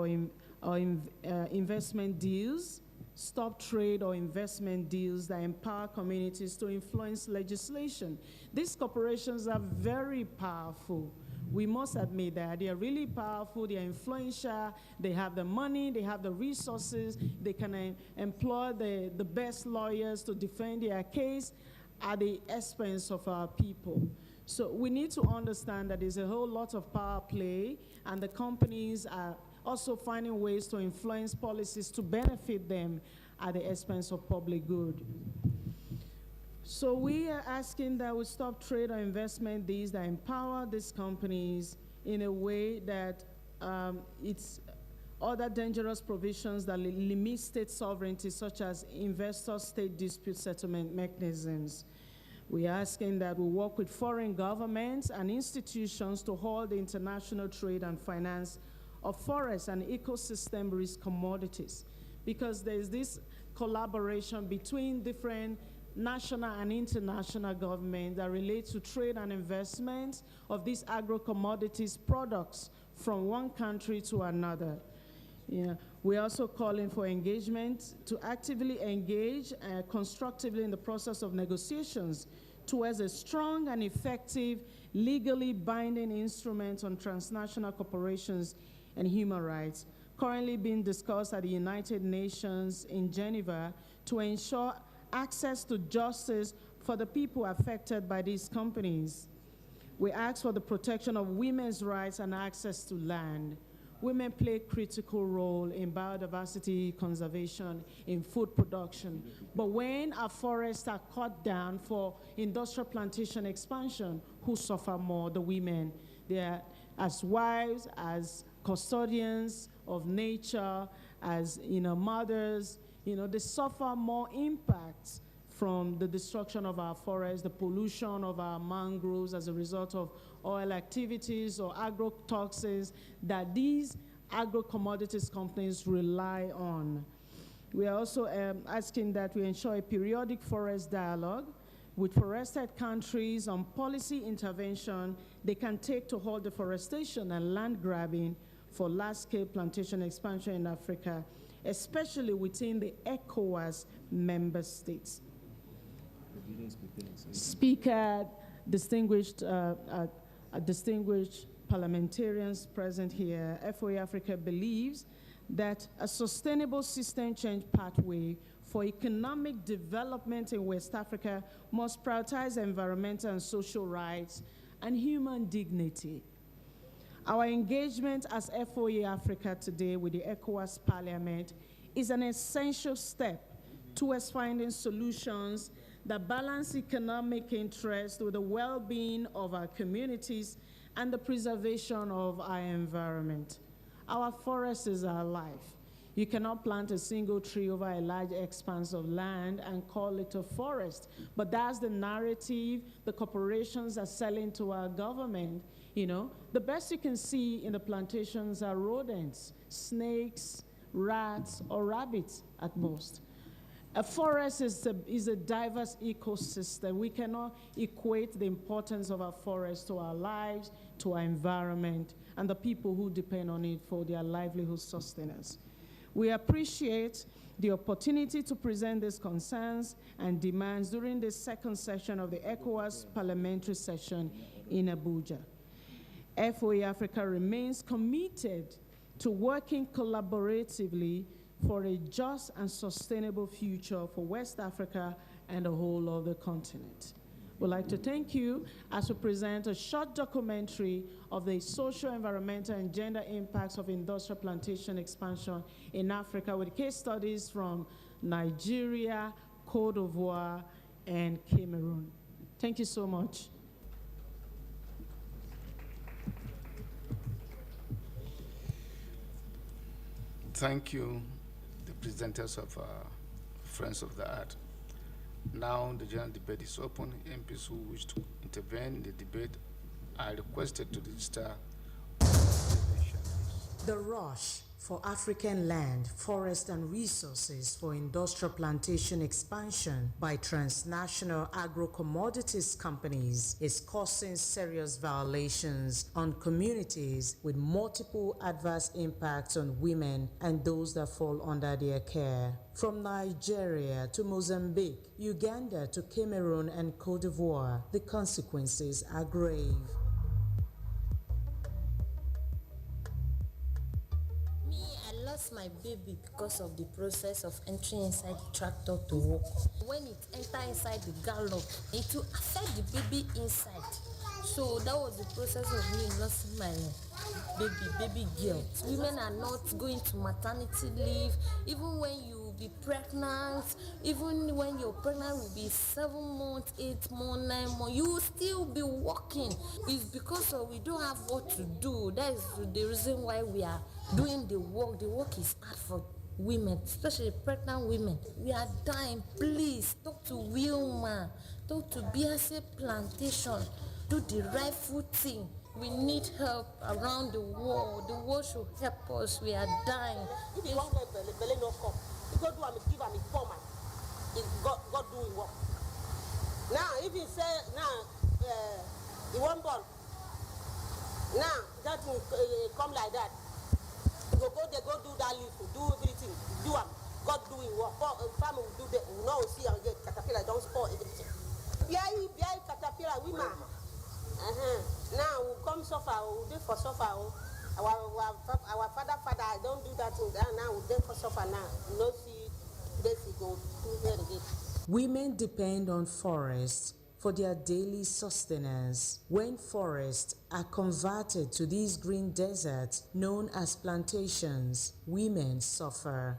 investment deals, stop trade or investment deals that empower communities to influence legislation. These corporations are very powerful We must admit that they are really powerful, they are influential, they have the money, they have the resources, they can employ the best lawyers to defend their case at the expense of our people. So we need to understand that there's a whole lot of power play, and the companies are also finding ways to influence policies to benefit them at the expense of public good. So we are asking that we stop trade or investment deals that empower these companies in a way that it's other dangerous provisions that limit state sovereignty, such as investor-state dispute settlement mechanisms. We are asking that we work with foreign governments and institutions to hold the international trade and finance of forest and ecosystem risk commodities, because there's this collaboration between different national and international governments that relate to trade and investment of these agro-commodities products from one country to another. Yeah. We're also calling for engagement to actively engage constructively in the process of negotiations towards a strong and effective legally binding instrument on transnational corporations and human rights, currently being discussed at the United Nations in Geneva to ensure access to justice for the people affected by these companies. We ask for the protection of women's rights and access to land. Women play a critical role in biodiversity conservation, in food production. But when our forests are cut down for industrial plantation expansion, who suffer more? The women. They are, as wives, as custodians of nature, as mothers, they suffer more impacts from the destruction of our forests, the pollution of our mangroves as a result of oil activities or agrotoxins that these agro-commodities companies rely on. We are also asking that we ensure a periodic forest dialogue with forested countries on policy intervention they can take to halt deforestation and land grabbing for large-scale plantation expansion in Africa, especially within the ECOWAS member states. Speaker, distinguished parliamentarians present here, FoEA Africa believes that a sustainable system change pathway for economic development in West Africa must prioritize environmental and social rights and human dignity. Our engagement as FoEA Africa today with the ECOWAS Parliament is an essential step towards finding solutions that balance economic interest with the well-being of our communities and the preservation of our environment. Our forests is our life. You cannot plant a single tree over a large expanse of land and call it a forest. But that's the narrative the corporations are selling to our government. The best you can see in the plantations are rodents, snakes, rats, or rabbits at most. A forest is a diverse ecosystem. We cannot equate the importance of our forests to our lives, to our environment, and the people who depend on it for their livelihood sustenance. We appreciate the opportunity to present these concerns and demands during the second session of the ECOWAS parliamentary session in Abuja. FoEA Africa remains committed to working collaboratively for a just and sustainable future for West Africa and the whole of the continent. We'd like to thank you as we present a short documentary of the social, environmental, and gender impacts of industrial plantation expansion in Africa with case studies from Nigeria, Cote d'Ivoire, and Cameroon. Thank you so much. Thank you, the presenters of Friends of the Earth. Now the general debate is open. MPs who wish to intervene in the debate are requested to register. The rush for African land, forest, and resources for industrial plantation expansion by transnational agro-commodities companies is causing serious violations on communities with multiple adverse impacts on women and those that fall under their care. From Nigeria to Mozambique, Uganda to Cameroon and Cote d'Ivoire, the consequences are grave. lost my baby because of the process of entering inside the tractor to walk. When it entered inside the gallop, it will affect the baby inside. So that was the process of me losing my baby girl. Women are not going to maternity leave. Even when you be pregnant, even when you're pregnant will be 7 months, 8 months, 9 months, you will still be working. It's because we don't have what to do. That is the reason why we are doing the work. The work is hard for women, especially pregnant women. We are dying. Please talk to Wilma, talk to BSA Plantation, do the rightful thing. We need help around the world. The world should help us. We are dying. If you want to no come, you go do and give am informant. If God doing work. Now, if you say now, you want born. Now that will come like that. You go there, go do that leaf, do everything, do am. God doing work. Family will do the. We know see and get caterpillar don't spoil everything. Yeah, caterpillar women. Now we come suffer, we do for suffer. Our father, I don't do that thing. Now we do for suffer now. No see, this go do here again. Women depend on forests for their daily sustenance. When forests are converted to these green deserts known as plantations, women suffer.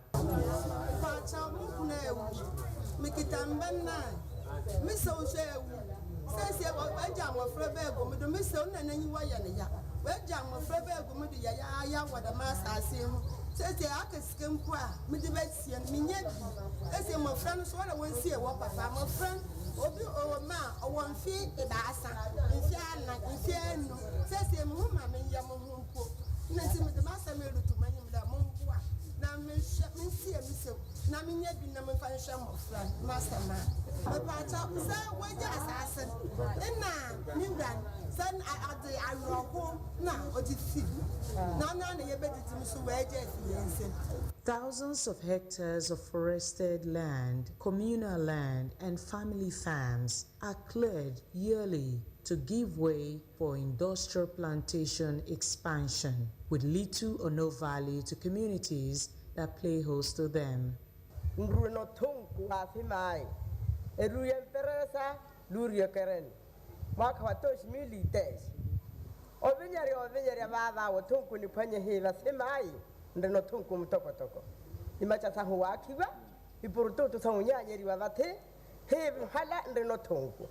Thousands of hectares of forested land, communal land, and family farms are cleared yearly to give way for industrial plantation expansion, with little or no value to communities that play host to them. Ndeno tunku mtoko imacha sahu wakiwa ipurutu tusamunya nyeri wavate hebu hala ndeno tunku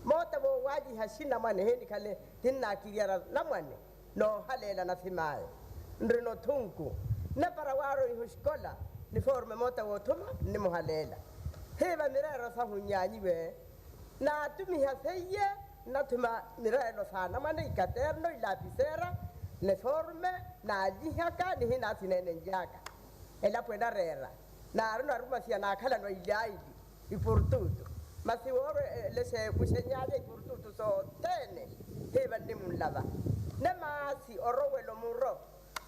mota bo waji hashina mane hendi kale tinna kiriara na mane no halela na simaye ndeno tunku na parawaro ihushkola ni forme mota wotuma ni muhalela heba mirero sahu nyanyi we na tumi haseye na tuma mirero sana mane ikaterno ilapisera ne forme na jihaka ni hina sinene njaka ela pueda rera na aruna ruma sia na kala no ilaidi ipurtutu masi wore lese kusenyaje ipurtutu so tene heba nimulava ne masi orowelo muro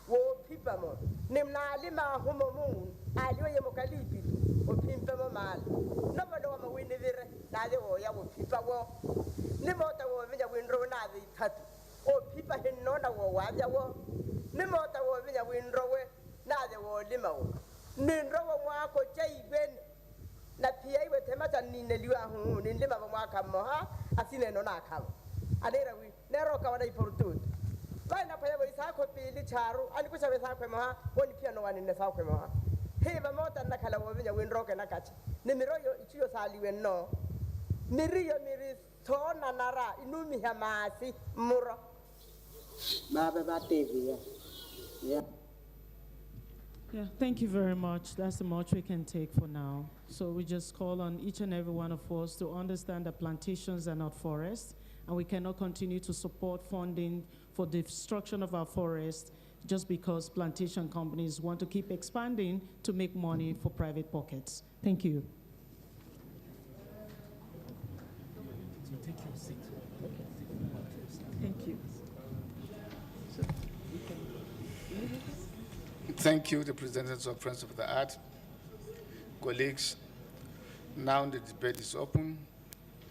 wo pipamo nimna lima humo mun aliyo yemokalipi o pimpamo mal no bado ma winivire na de wo ya wo pipawo ni mota wo meja winro na de tatu o pipa hinno na wo waja wo ni mota wo vinya winrowe na de wo limawo ni nrowo mwako chai ben na pia iwe temata ni neliwa hu ni lima mwaka moha asine no na kawo anera wi nero ka wada iportut bana pa yabo isako pili charu ani kucha besa kwa moha woni pia no wani ne sa kwa moha heba mota na kala wo vinya winroke na kachi ni miroyo ichiyo saliwe no miriyo miri tona nara inumi hamasi muro. Yeah, thank you very much. That's the much we can take for now. So we just call on each and every one of us to understand that plantations are not forests, and we cannot continue to support funding for the destruction of our forests just because plantation companies want to keep expanding to make money for private pockets. Thank you. Take your seat. Thank you. Thank you, the representatives of Friends of the Earth. Colleagues, now the debate is open.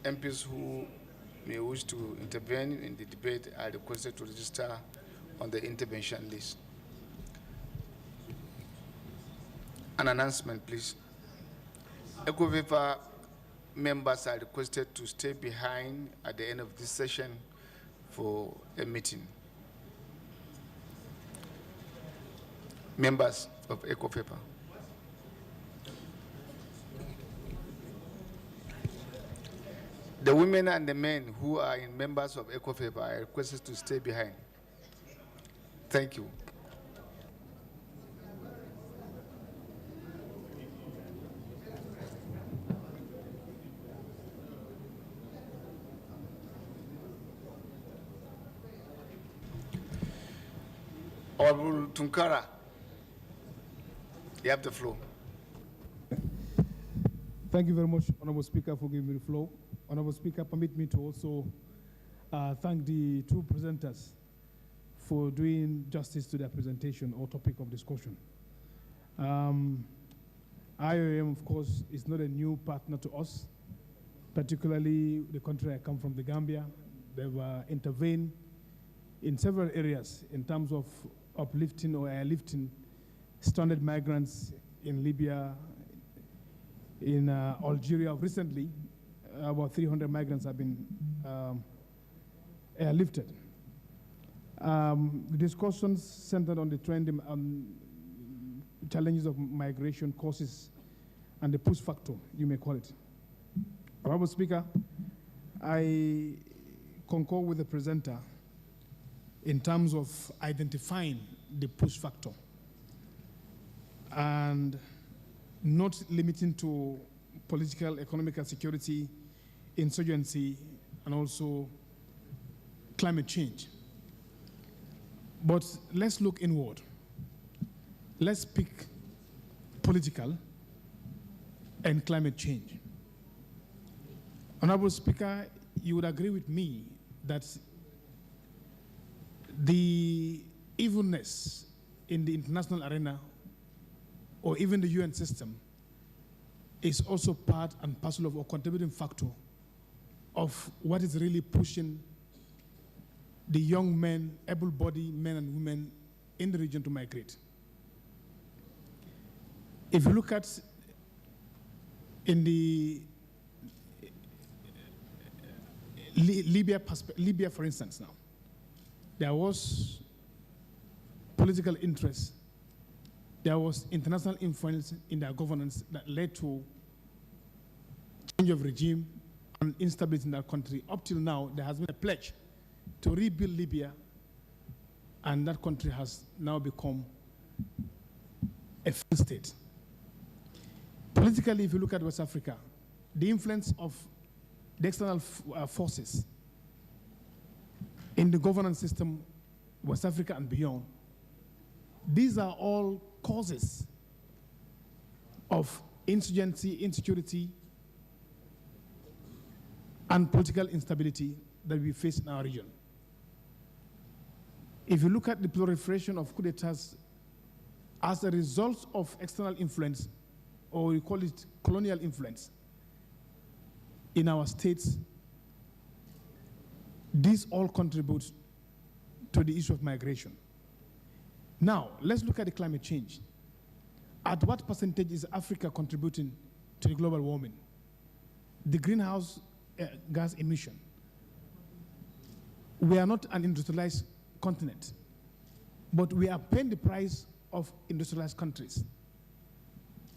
MPs who may wish to intervene in the debate are requested to register on the intervention list. An announcement, please. ECOWAS members are requested to stay behind at the end of this session for a meeting. Members of ECOWAS. The women and the men who are members of ECOWAS are requested to stay behind. Thank you. Honorable Tunkara, you have the floor. Thank you very much, Honorable Speaker, for giving me the floor. Honorable Speaker, permit me to also thank the two presenters for doing justice to their presentation or topic of discussion. IOM, of course, is not a new partner to us, particularly the country I come from, the Gambia. They've intervened in several areas in terms of uplifting or airlifting stranded migrants in Libya, in Algeria. Recently, about 300 migrants have been airlifted. The discussions centered on the trend challenges of migration, causes, and the push factor, you may call it. Honorable Speaker, I concur with the presenter in terms of identifying the push factor and not limiting to political, economic, security, insurgency, and also climate change. But let's look inward. Let's pick political and climate change. Honorable Speaker, you would agree with me that the evilness in the international arena or even the UN system is also part and parcel of a contributing factor of what is really pushing the young men, able-bodied men and women in the region to migrate. If you look at in the Libya, for instance, now, there was political interest, there was international influence in their governance that led to change of regime and instability in that country. Up till now, there has been a pledge to rebuild Libya, and that country has now become a failed state. Politically, if you look at West Africa, the influence of the external forces in the governance system, West Africa and beyond, these are all causes of insurgency, insecurity, and political instability that we face in our region. If you look at the proliferation of coup d'etats as a result of external influence, or we call it colonial influence, in our states, these all contribute to the issue of migration. Now, let's look at the climate change. At what percentage is Africa contributing to the global warming? The greenhouse gas emission. We are not an industrialized continent, but we are paying the price of industrialized countries.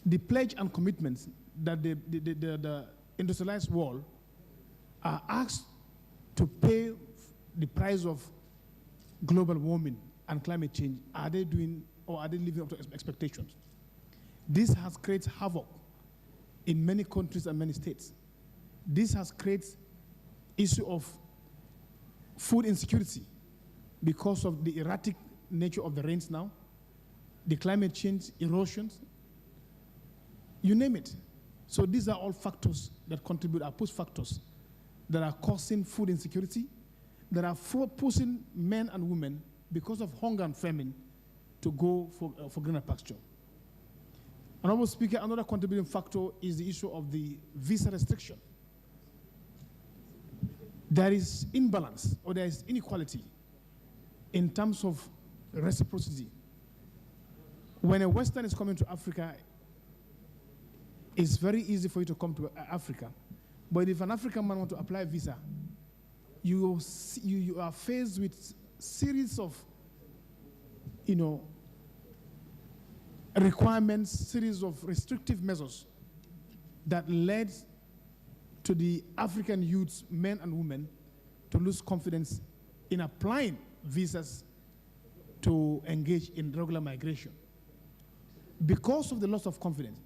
The pledge and commitments that the industrialized world are asked to pay the price of global warming and climate change, are they doing or are they living up to expectations? This has created havoc in many countries and many states. This has created issue of food insecurity because of the erratic nature of the rains now, the climate change, erosions, you name it. So these are all factors that contribute, are push factors that are causing food insecurity, that are pushing men and women because of hunger and famine to go for greener pasture. Honorable Speaker, another contributing factor is the issue of the visa restriction. There is imbalance or there is inequality in terms of reciprocity. When a Western is coming to Africa, it's very easy for you to come to Africa. But if an African man wants to apply a visa, you are faced with series of, requirements, series of restrictive measures that led to the African youths, men and women, to lose confidence in applying visas to engage in regular migration. Because of the loss of confidence,